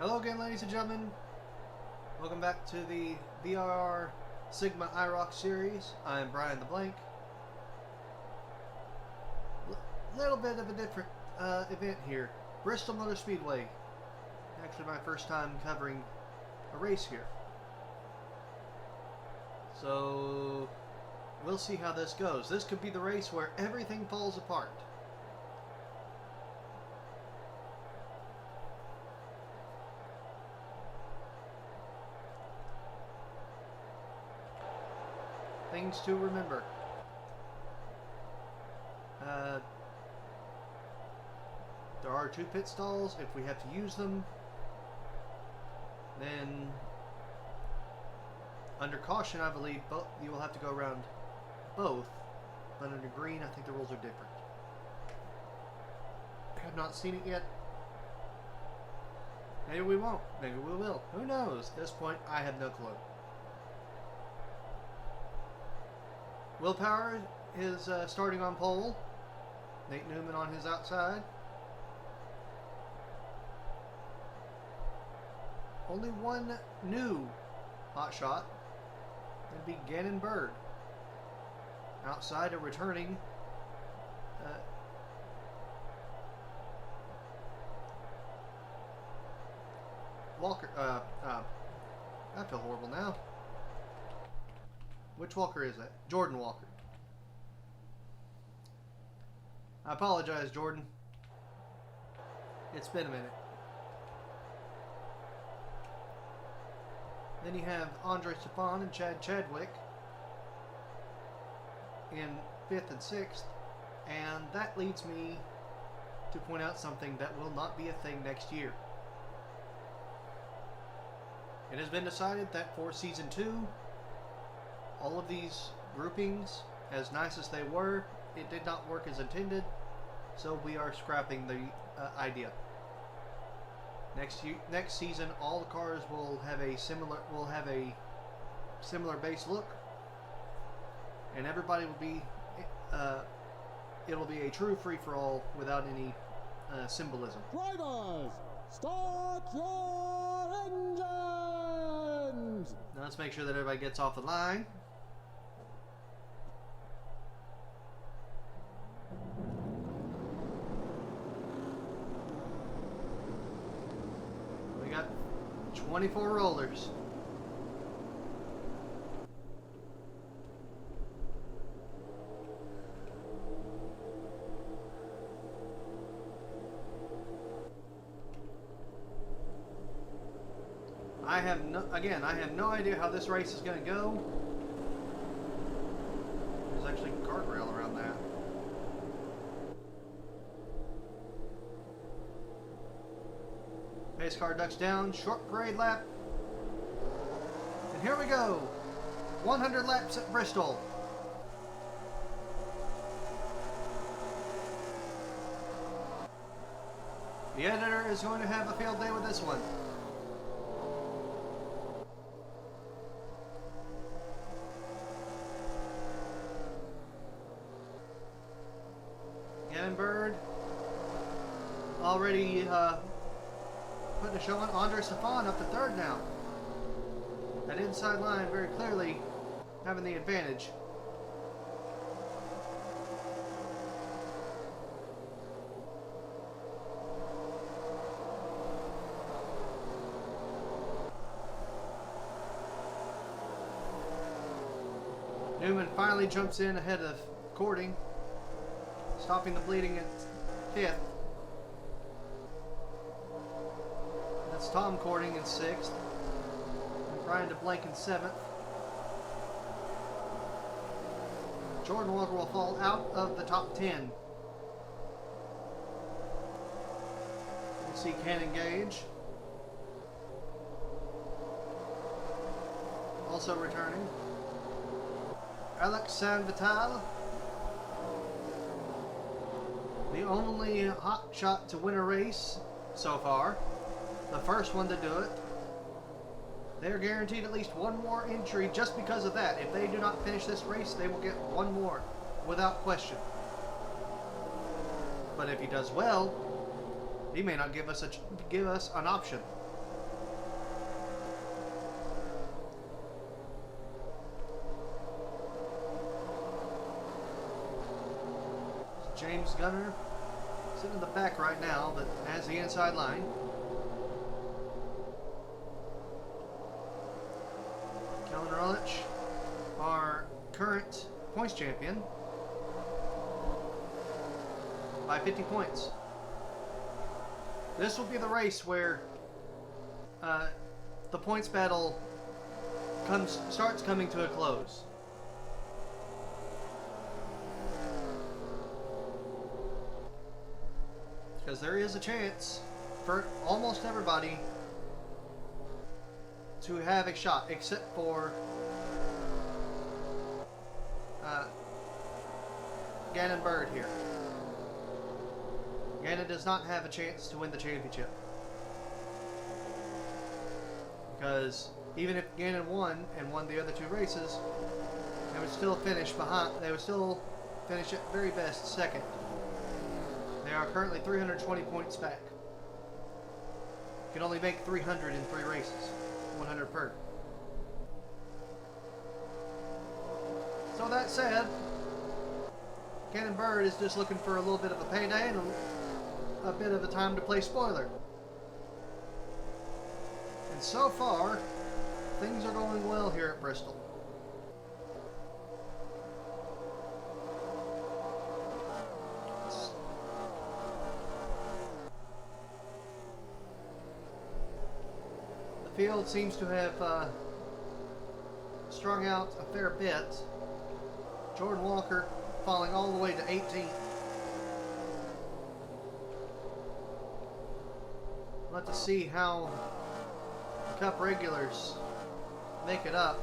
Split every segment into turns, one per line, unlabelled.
Hello again, ladies and gentlemen. Welcome back to the VRR Sigma IROC series. I'm Brian the Blank. Little bit of a different event here. Bristol Motor Speedway. Actually my first time covering a race here. So we'll see how this goes. This could be the race where everything falls apart. Things to remember. There are 2 pit stalls. If we have to use them, then under caution, I believe you will have to go around both. But under green, I think the rules are different. I have not seen it yet. Maybe we won't. Maybe we will. Who knows? At this point, I have no clue. Wildfire is starting on pole. Nate Newman on his outside. Only one new hot shot. That'd be Gannon Bird. Outside a returning Walker. I feel horrible now. Which Walker is that? Jordan Walker. I apologize, Jordan. It's been a minute. Then you have Andre Stefan and Chad Chadwick in 5th and 6th. And that leads me to point out something that will not be a thing next year. It has been decided that for Season 2, all of these groupings, as nice as they were, it did not work as intended, so we are scrapping the idea. Next season, all the cars will have a similar base look, and everybody will be it'll be a true free-for-all without any symbolism.
Drivers, start your engines!
Now let's make sure that everybody gets off the line. We got 24 rollers. I have no idea how this race is going to go. There's actually a guardrail around that. Pace car ducks down, short parade lap. And here we go. 100 laps at Bristol. The editor is going to have a field day with this one. Bird already putting a show on. Andre Stefan up to 3rd now. That inside line very clearly having the advantage. Newman finally jumps in ahead of Cording, stopping the bleeding at 5th. That's Tom Cording in 6th. And Brian DeBlank in 7th. Jordan Walker will fall out of the top 10. We'll see Cannon Gage also returning. Alex Sanvital, the only hot shot to win a race so far. The first one to do it. They're guaranteed at least one more entry just because of that. If they do not finish this race, they will get one more without question. But if he does well, he may not give us an option. James Gunner sitting in the back right now, but has the inside line. Kellen Rolich, our current points champion, by 50 points. This will be the race where the points battle starts coming to a close. Because there is a chance for almost everybody to have a shot, except for Gannon Bird here. Gannon does not have a chance to win the championship. Because even if Gannon won and won the other two races, they would still finish behind. They would still finish at very best second. They are currently 320 points back. You can only make 300 in 3 races, 100 per. So that said, Gannon Bird is just looking for a little bit of a payday and a bit of a time to play spoiler. And so far, things are going well here at Bristol. The field seems to have strung out a fair bit. Jordan Walker falling all the way to 18th. We'll have to see how the Cup regulars make it up.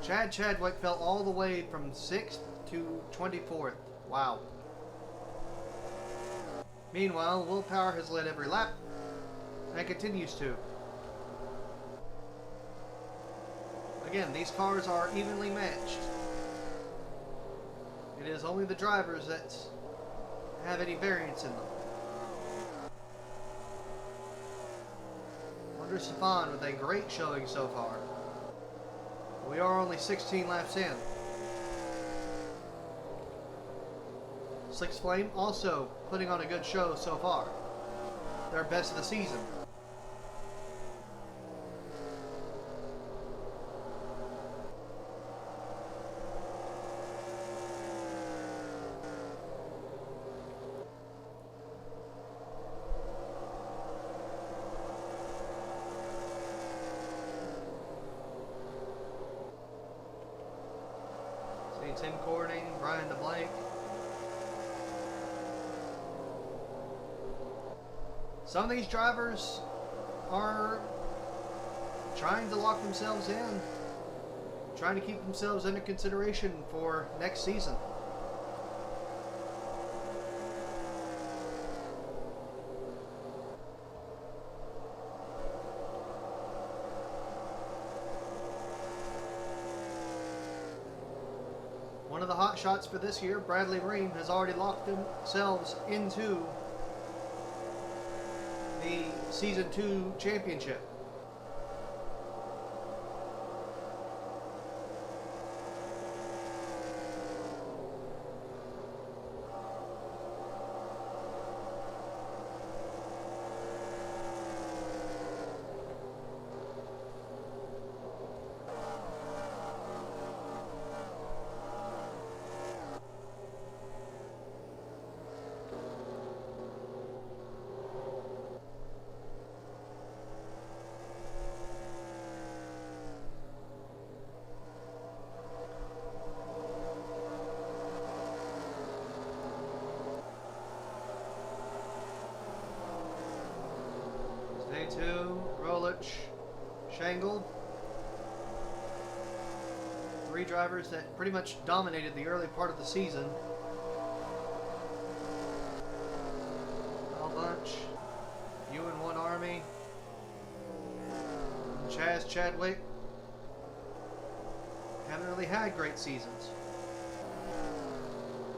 Chad Chadwick fell all the way from 6th to 24th. Wow. Meanwhile, Wildfire has led every lap and continues to. Again, these cars are evenly matched. It is only the drivers that have any variance in them. Wonder Stefan with a great showing so far. We are only 16 laps in. Six Flame also putting on a good show so far. Their best of the season. Tim Corning, Brian DeBlanc. Some of these drivers are trying to lock themselves in, trying to keep themselves under consideration for next season. One of the hot shots for this year, Bradley Ream, has already locked themselves into the Season 2 championship. Day 2, Rolich, Shangle. 3 drivers that pretty much dominated the early part of the season. All bunch. You and One Army. And Chaz Chadwick haven't really had great seasons.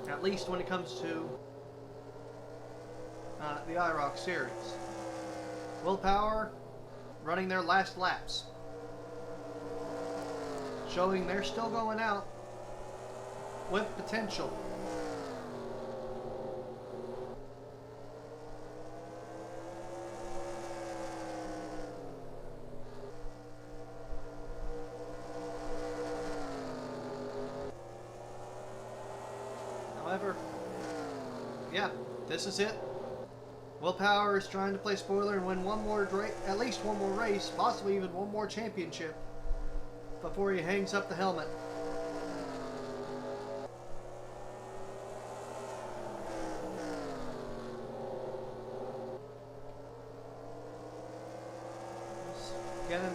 At least when it comes to the IROC series. Willpower running their last laps, showing they're still going out with potential. This is it. Wildfire is trying to play spoiler and win at least one more race, possibly even one more championship before he hangs up the helmet.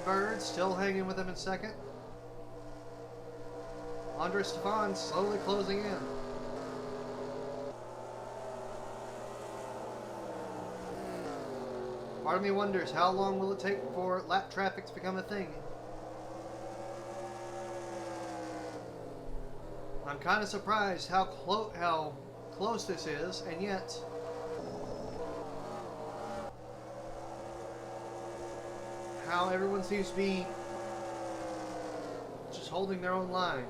Bird still hanging with him in second. Andre Stefan slowly closing in. Part of me wonders how long will it take before lap traffic to become a thing. I'm kind of surprised how close this is, and yet how everyone seems to be just holding their own line.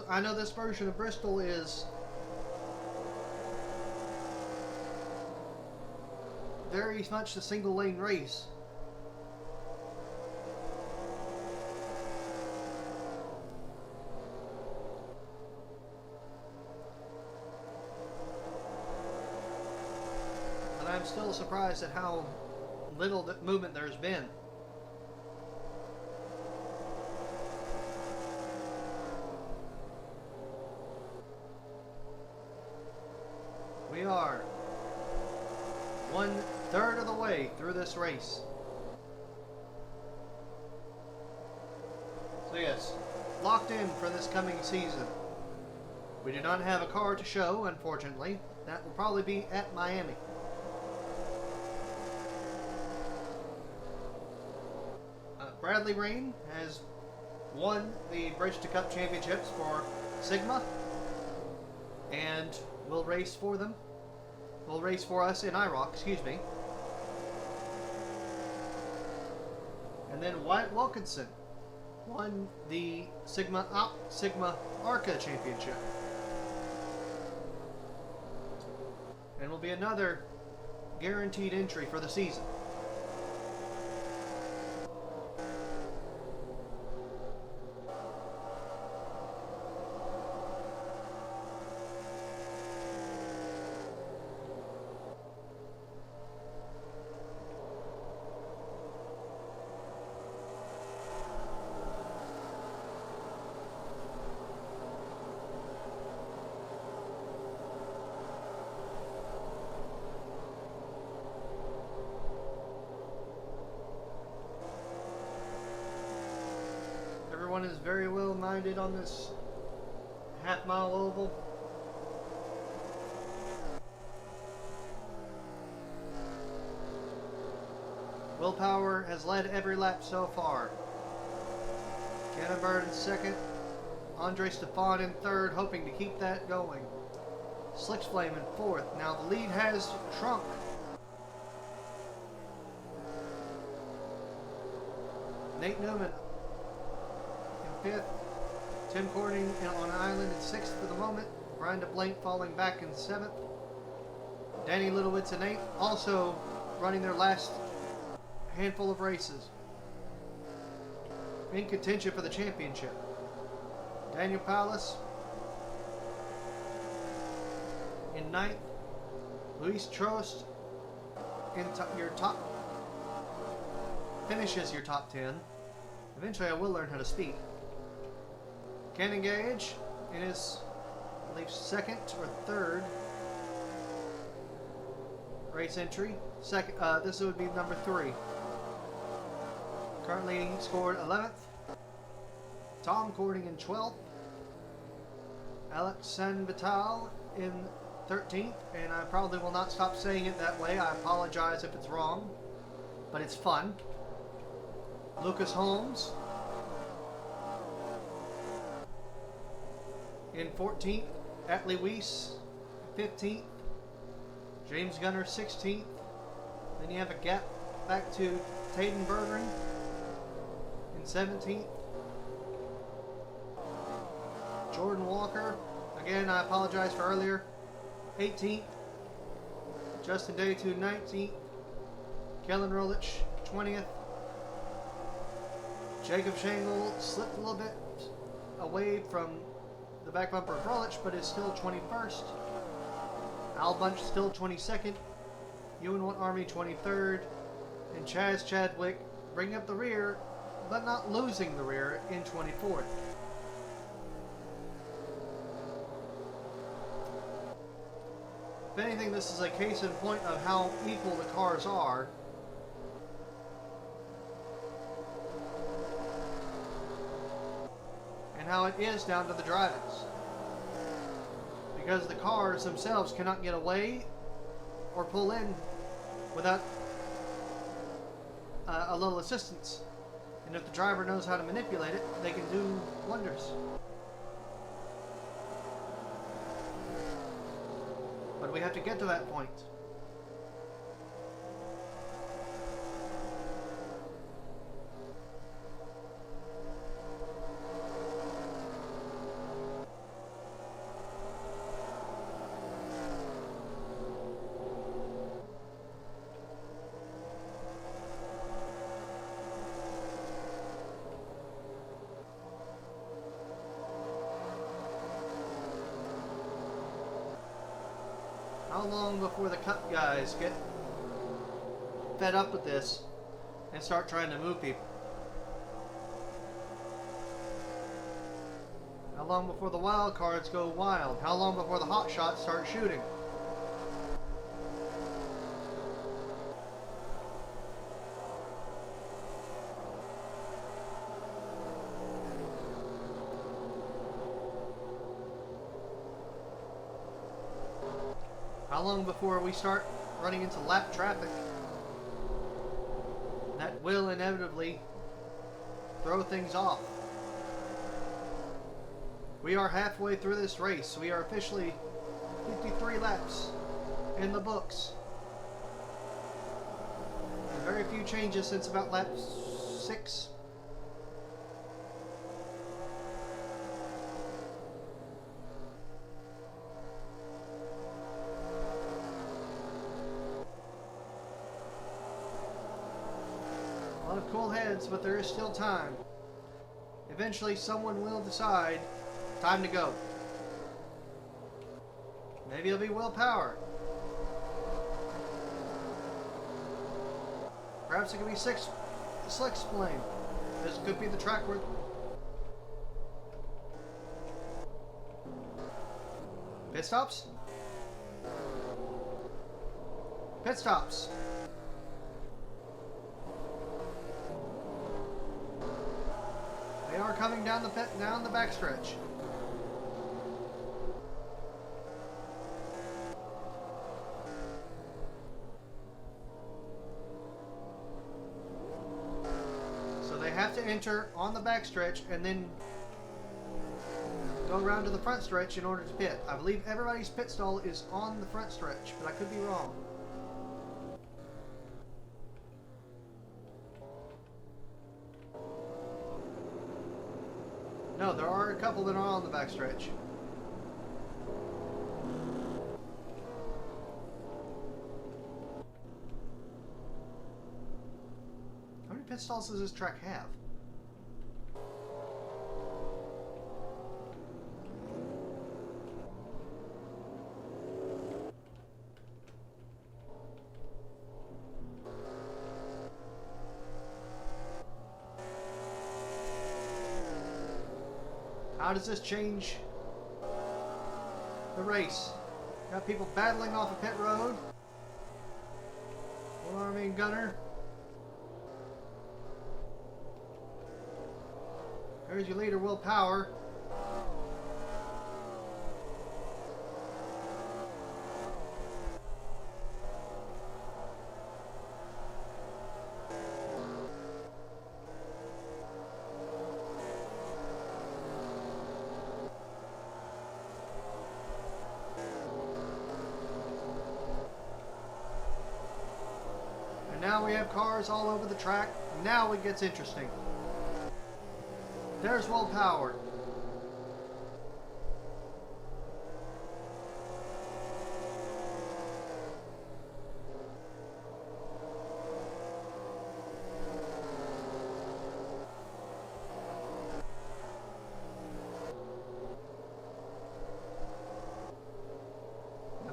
I know this version of Bristol is very much the single lane race. I'm still surprised at how little movement there's been. We are 1/3 of the way through this race. So yes, locked in for this coming season. We do not have a car to show, unfortunately. That will probably be at Miami. Bradley Rain has won the Bridge to Cup Championships for Sigma and will race for them. Will race for us in IROC, excuse me. And then Wyatt Wilkinson won the Sigma ARCA Championship. And will be another guaranteed entry for the season. Everyone is very well minded on this half-mile oval. Wildfire has led every lap so far. Bird in second, Andre Stefan in third, hoping to keep that going. Slicksflame in fourth. Now the lead has shrunk. Nate Newman fifth, Tim Courtney on island in sixth for the moment, Brian DeBlank falling back in seventh, Danny Littlewitz in eighth, also running their last handful of races in contention for the championship. Daniel Palace in ninth, Luis Trost in your top finishes your top 10. Eventually I will learn how to speak. Ken Gage in his, I believe, second or third race entry. This would be number 3. Currently scored 11th. Tom Cording in 12th. Alex Sanvital in 13th. And I probably will not stop saying it that way. I apologize if it's wrong, but it's fun. Lucas Holmes in 14th, Atlee Weiss 15th, James Gunner 16th. Then you have a gap back to Tayden Bergeron in 17th. Jordan Walker, again I apologize for earlier, 18th. Justin Day2 19th. Kellen Rolich 20th. Jacob Shangle slipped a little bit away from the back bumper of Rolich, but is still 21st. Al Bunch still 22nd. UN1 Army 23rd. And Chaz Chadwick bringing up the rear, but not losing the rear in 24th. If anything, this is a case in point of how equal the cars are. And how it is down to the drivers. Because the cars themselves cannot get away or pull in without a little assistance. And if the driver knows how to manipulate it, they can do wonders. But we have to get to that point. How long before the Cup guys get fed up with this and start trying to move people? How long before the wild cards go wild? How long before the hot shots start shooting? How long before we start running into lap traffic? That will inevitably throw things off. We are halfway through this race. We are officially 53 laps in the books. And very few changes since about lap 6. A lot of cool heads, but there is still time. Eventually someone will decide, time to go. Maybe it'll be willpower. Perhaps it could be slick explain. This could be the track where... Pit stops? Pit stops. They are coming down the backstretch. So they have to enter on the backstretch and then go around to the front stretch in order to pit. I believe everybody's pit stall is on the front stretch, but I could be wrong. No, there are a couple that are on the backstretch. How many pit stalls does this track have? How does this change the race? Got people battling off a pit road. One Army and Gunner. There's your leader, Willpower. Now we have cars all over the track. Now it gets interesting. There's Willpower.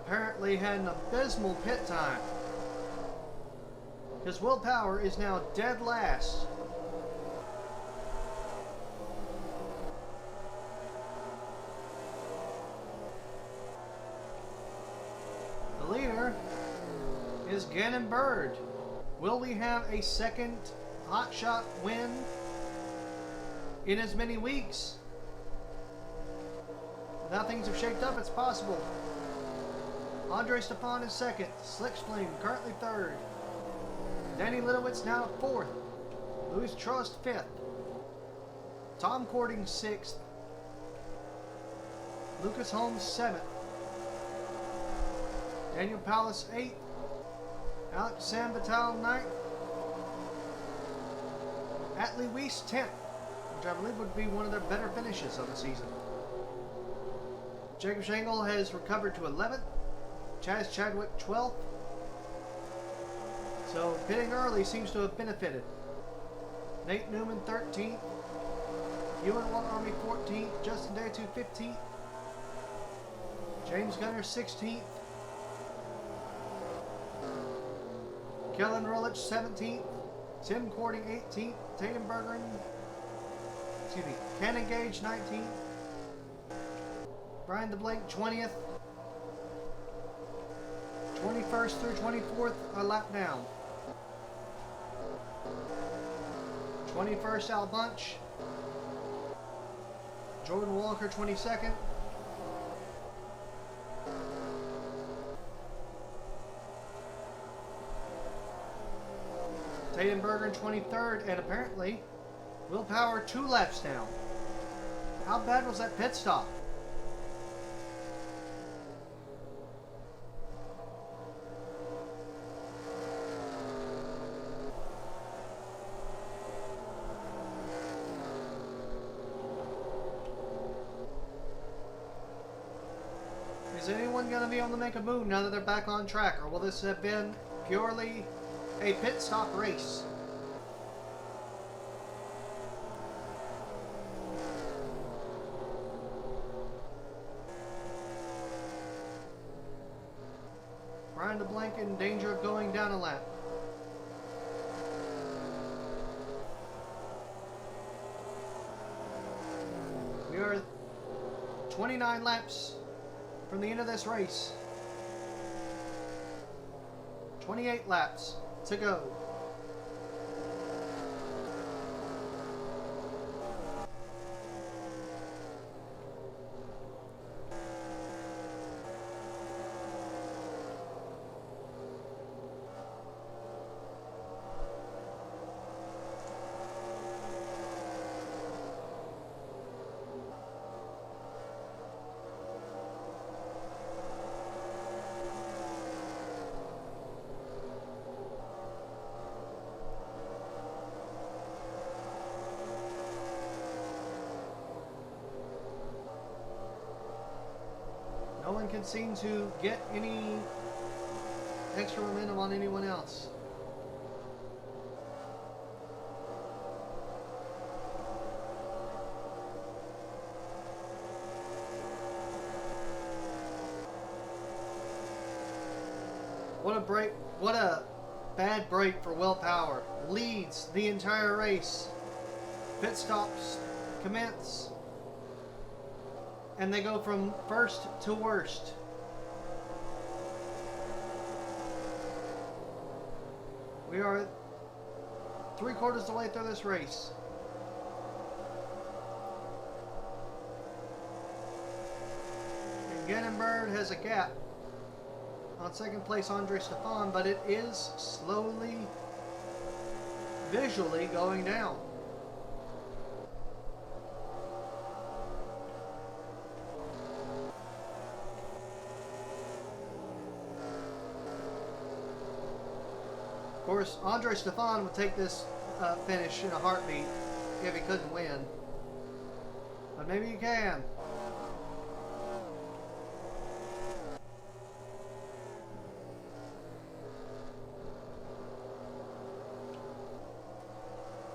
apparently had an abysmal pit time. Because Wildfire is now dead last. The leader is Bird. Will we have a second hotshot win in as many weeks? Now things have shaped up, it's possible. Andre Stefan is second. Slicks Flame currently third. Danny Litowitz now fourth. Louis Trust fifth. Tom Cording sixth. Lucas Holmes seventh. Daniel Palace eighth. Alex Sambatal ninth. Atlee Weiss 10th, which I believe would be one of their better finishes of the season. Jacob Shangle has recovered to 11th. Chaz Chadwick 12th. So pitting early seems to have benefited. Nate Newman 13th. Ewan One Army 14th. Justin Daytu 15th. James Gunner 16th. Kellen Rolich 17th. Tim Cording 18th. Tatum Bergeron, Cannon Gage 19th. Brian DeBlank 20th. 21st through 24th are lap down. 21st Al Bunch. Jordan Walker 22nd. Tatum Bergeron 23rd, and apparently Wildfire 2 laps down. How bad was that pit stop? Is anyone going to be able to make a move now that they're back on track, or will this have been purely a pit stop race? Brian DeBlank in danger of going down a lap. We are 29 laps from the end of this race. 28 laps to go. No one can seem to get any extra momentum on anyone else. What a break, what a bad break for Wildfire. Leads the entire race. Pit stops commence. And they go from first to worst. We are 3/4 of the way through this race. And Gannonbird has a gap on second place Andre Stefan, but it is slowly, visually going down. Of course, Andre Stefan would take this finish in a heartbeat if he couldn't win. But maybe you can.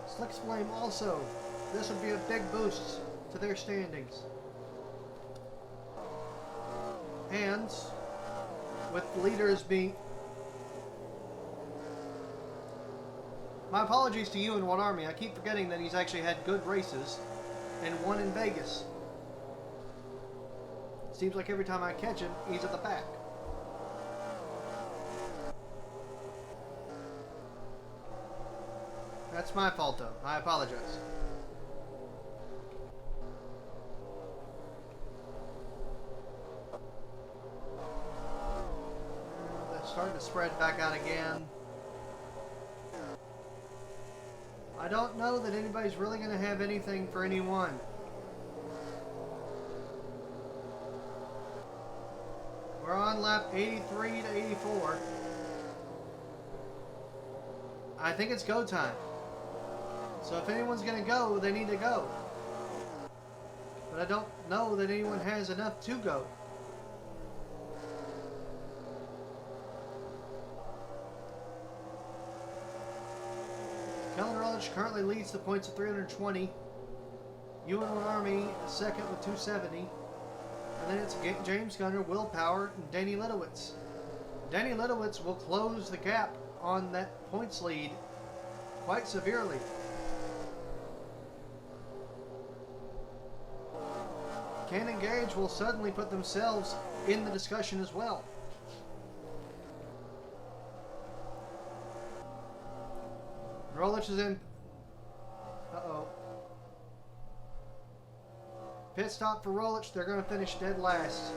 Slicks Flame also. This would be a big boost to their standings. And with leaders being... My apologies to you and One Army. I keep forgetting that he's actually had good races and won in Vegas. Seems like every time I catch him, he's at the back. That's my fault, though. I apologize. They're starting to spread back out again. I don't know that anybody's really going to have anything for anyone. We're on lap 83 to 84. I think it's go time. So if anyone's going to go, they need to go. But I don't know that anyone has enough to go. Kellen Rolich currently leads the points at 320. UN Army is second with 270. And then it's James Gunner, Will Power, and Danny Litowitz. Danny Litowitz will close the gap on that points lead quite severely. Ken and Gage will suddenly put themselves in the discussion as well. Rolich is in. Uh-oh. Pit stop for Rolich. They're going to finish dead last.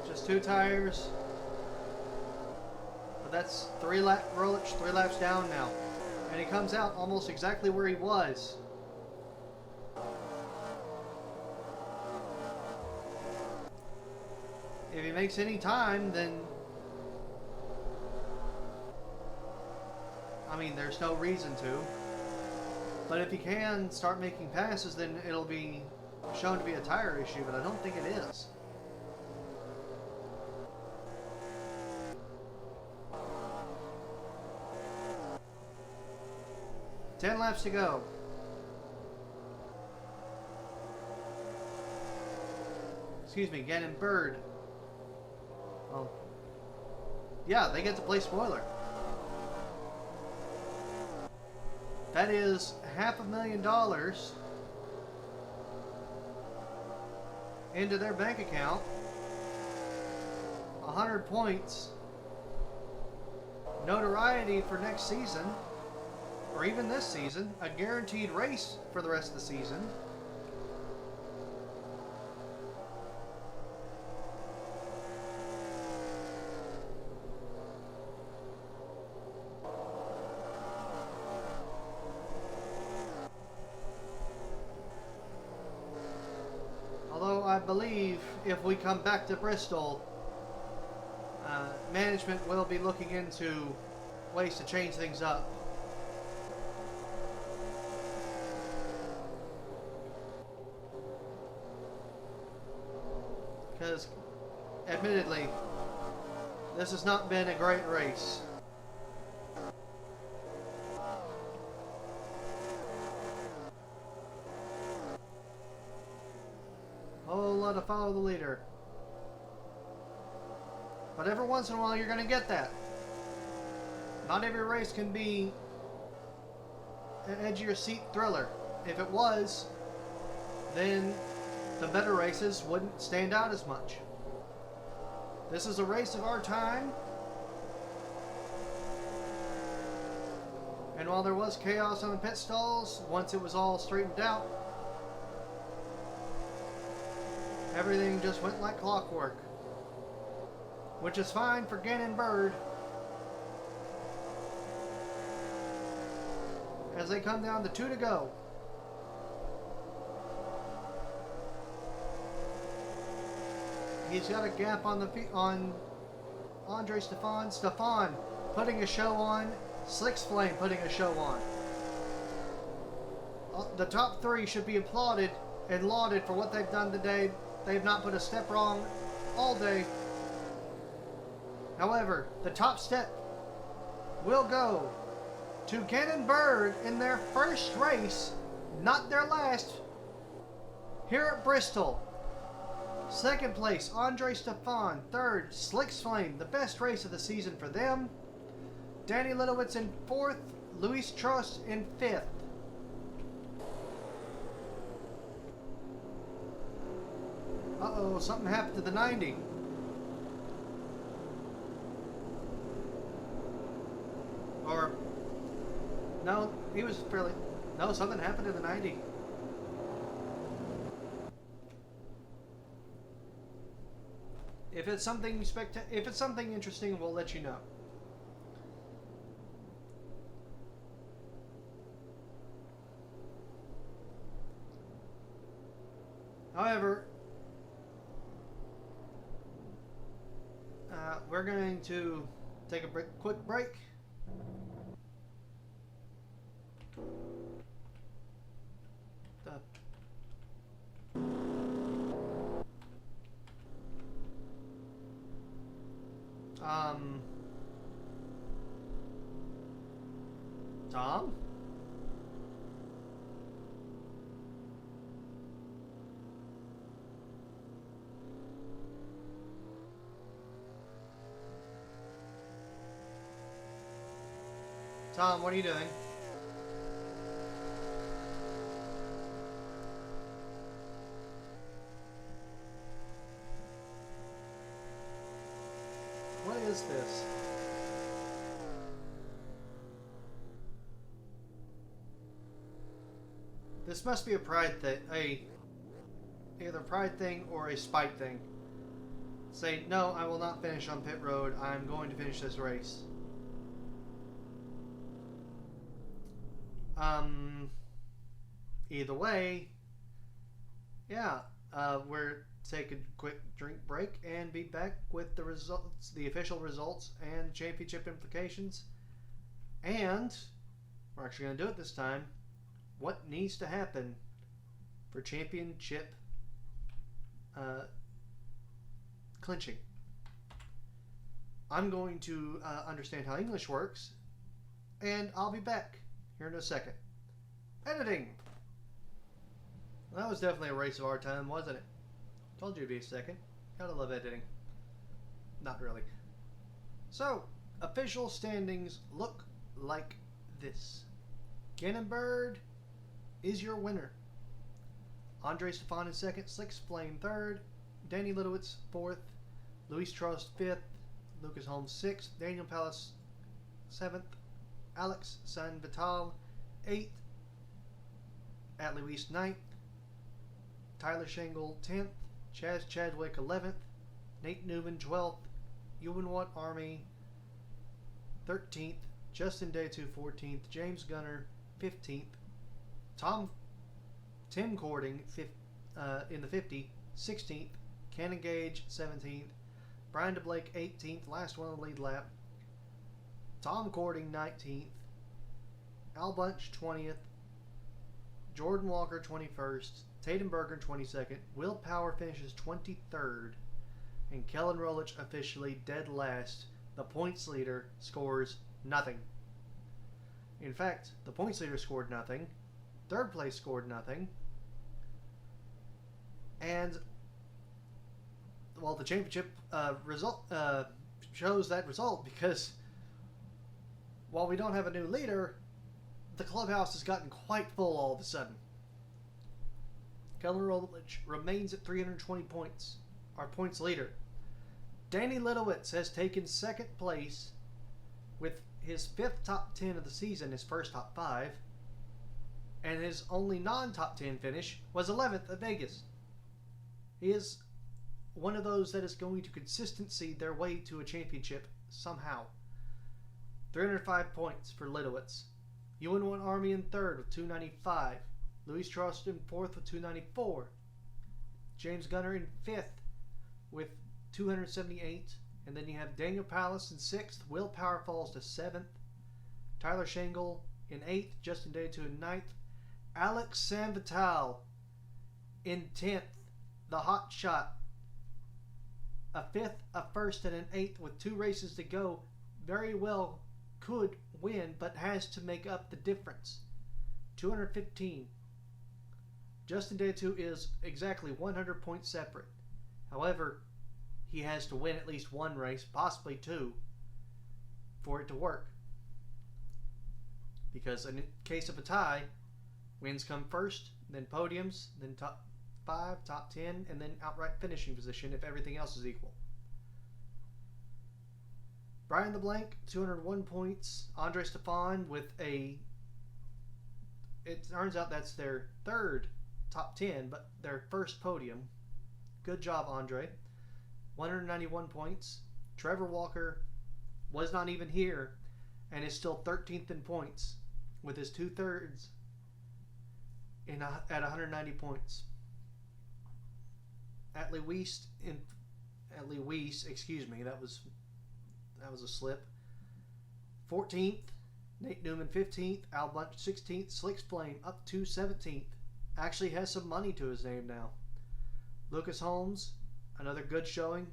Just 2 tires. But that's Rolich 3 laps down now. And he comes out almost exactly where he was. If he makes any time, then... I mean, there's no reason to. But if he can start making passes, then it'll be shown to be a tire issue, but I don't think it is. Ten laps to go. Excuse me, Gannon Bird. Oh. Yeah, they get to play spoiler. That is $500,000 into their bank account. 100 points. Notoriety for next season. Or even this season, a guaranteed race for the rest of the season. Although I believe if we come back to Bristol, management will be looking into ways to change things up. Because, admittedly, this has not been a great race. Whole lot of follow the leader. But every once in a while you're going to get that. Not every race can be an edge of your seat thriller. If it was, then the better races wouldn't stand out as much. This is a race of our time. And while there was chaos on the pit stalls, once it was all straightened out, everything just went like clockwork. Which is fine for Gannon Bird. As they come down to 2 to go. He's got a gap on Andre Stefan. Stefan putting a show on. Slick's Flame putting a show on. The top 3 should be applauded and lauded for what they've done today. They've not put a step wrong all day. However, the top step will go to Bird in their first race, not their last, here at Bristol. Second place, Andre Stefan. Third, Slicks Flame, the best race of the season for them. Danny Litowitz in fourth, Luis Trust in fifth. Uh-oh, something happened to the 90. Or, no, he was fairly, no, something happened to the 90. If it's something if it's something interesting, we'll let you know. However, we're going to take a quick break. Tom? Tom, what are you doing? What is this? This must be a pride thing, either pride thing or a spite thing. Say, no, I will not finish on pit road. I'm going to finish this race. Either way, yeah, we're taking a quick drink break and be back with the results, the official results and championship implications. And we're actually going to do it this time. What needs to happen for championship clinching? I'm going to understand how English works, and I'll be back here in a second. Editing. Well, that was definitely a race of our time, wasn't it? Told you it'd be a second. Gotta love editing. Not really. So, official standings look like this. Bird is your winner. Andre Stefan in second, Slicks Flame third, Danny Litowitz fourth, Luis Trust fifth, Lucas Holmes sixth, Daniel Palace seventh, Alex San Vital eighth, at Luis ninth, Tyler Shingle 10th, Chaz Chadwick 11th, Nate Newman 12th, Ewan Army 13th, Justin Daytu 14th, James Gunner 15th, Tim Cording in the 50, 16th, Cannon Gage 17th, Brian DeBlake 18th, last one on the lead lap, Tom Cording 19th, Al Bunch 20th, Jordan Walker 21st, Tatum Berger 22nd, Will Power finishes 23rd, and Kellen Rolich officially dead last. The points leader scores nothing. In fact, the points leader scored nothing, third place scored nothing, and well, the championship result shows that result, because while we don't have a new leader, the clubhouse has gotten quite full all of a sudden. Kellen Rolich remains at 320 points, our points leader. Danny Litowitz has taken second place with his fifth top 10 of the season, his first top 5, and his only non-top 10 finish was 11th at Vegas. He is one of those that is going to consistency their way to a championship somehow. 305 points for Litowitz. UN1 Army in third with 295. Luis Trust in fourth with 294. James Gunner in fifth with 278. And then you have Daniel Palace in sixth. Will Power falls to seventh. Tyler Shingle in eighth. Justin Daytu in ninth. Alex San Vital In 10th, the hot shot. A 5th, a 1st, and an 8th with 2 races to go very well could win, but has to make up the difference. 215. Justin Detu is exactly 100 points separate. However, he has to win at least 1 race, possibly 2, for it to work. Because in case of a tie, wins come first, then podiums, then top 5, top 10, and then outright finishing position if everything else is equal. Brian the Blank, 201 points. Andre Stefan with a... It turns out that's their 3rd top 10, but their 1st podium. Good job, Andre. 191 points. Trevor Walker was not even here and is still 13th in points with his 2/3 at 190 points. Atlee Weiss, excuse me, that was a slip. 14th, Nate Newman 15th, Al Bunch 16th, Slicks Flame up to 17th. Actually has some money to his name now. Lucas Holmes, another good showing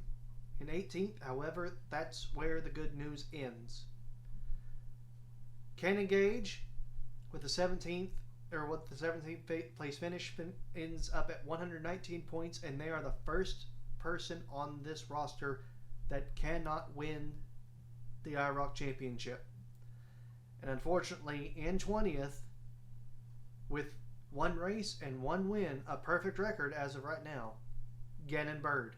in 18th. However, that's where the good news ends. Cannon Gage with the 17th place finish ends up at 119 points, and they are the first person on this roster that cannot win the IROC championship. And unfortunately, in 20th, with 1 race and 1 win, a perfect record as of right now, Gannon Bird.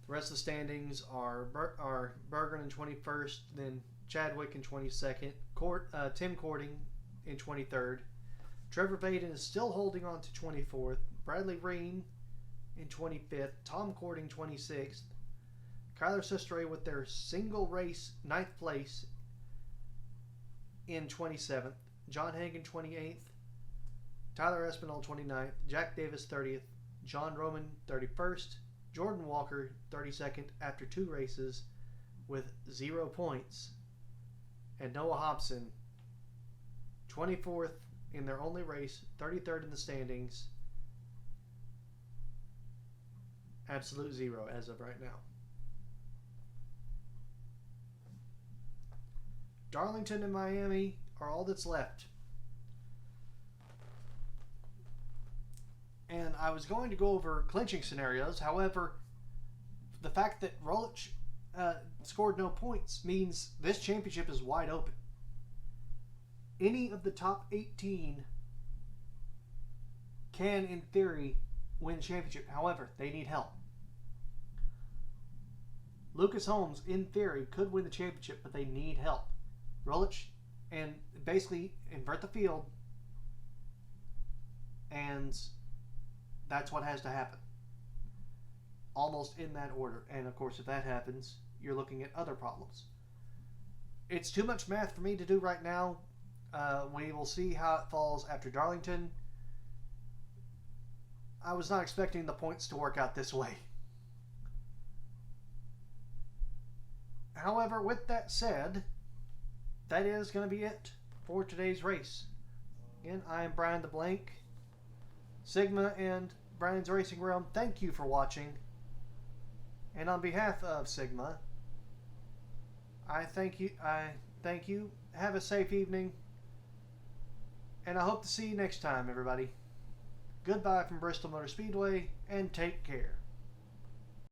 The rest of the standings are Bergen in 21st, then Chadwick in 22nd, Tim Cording in 23rd. Trevor Vaden is still holding on to 24th. Bradley Reen in 25th. Tom Cording 26th. Kyler Sistray with their single race 9th place in 27th. John Hagan 28th. Tyler Espinal 29th. Jack Davis 30th. John Roman 31st. Jordan Walker 32nd after 2 races with 0 points. And Noah Hobson 24th in their only race, 33rd in the standings. Absolute 0 as of right now. Darlington and Miami are all that's left. And I was going to go over clinching scenarios. However, the fact that Rolich scored no points means this championship is wide open. Any of the top 18 can, in theory, win the championship. However, they need help. Lucas Holmes, in theory, could win the championship, but they need help. Rolich, and basically invert the field, and that's what has to happen. Almost in that order. And of course, if that happens, you're looking at other problems. It's too much math for me to do right now. We will see how it falls after Darlington. I was not expecting the points to work out this way. However, with that said, that is going to be it for today's race. Again, I am Brian the Blank. Sigma and Brian's Racing Realm, thank you for watching. And on behalf of Sigma, I thank you. Have a safe evening. And I hope to see you next time, everybody. Goodbye from Bristol Motor Speedway, and take care.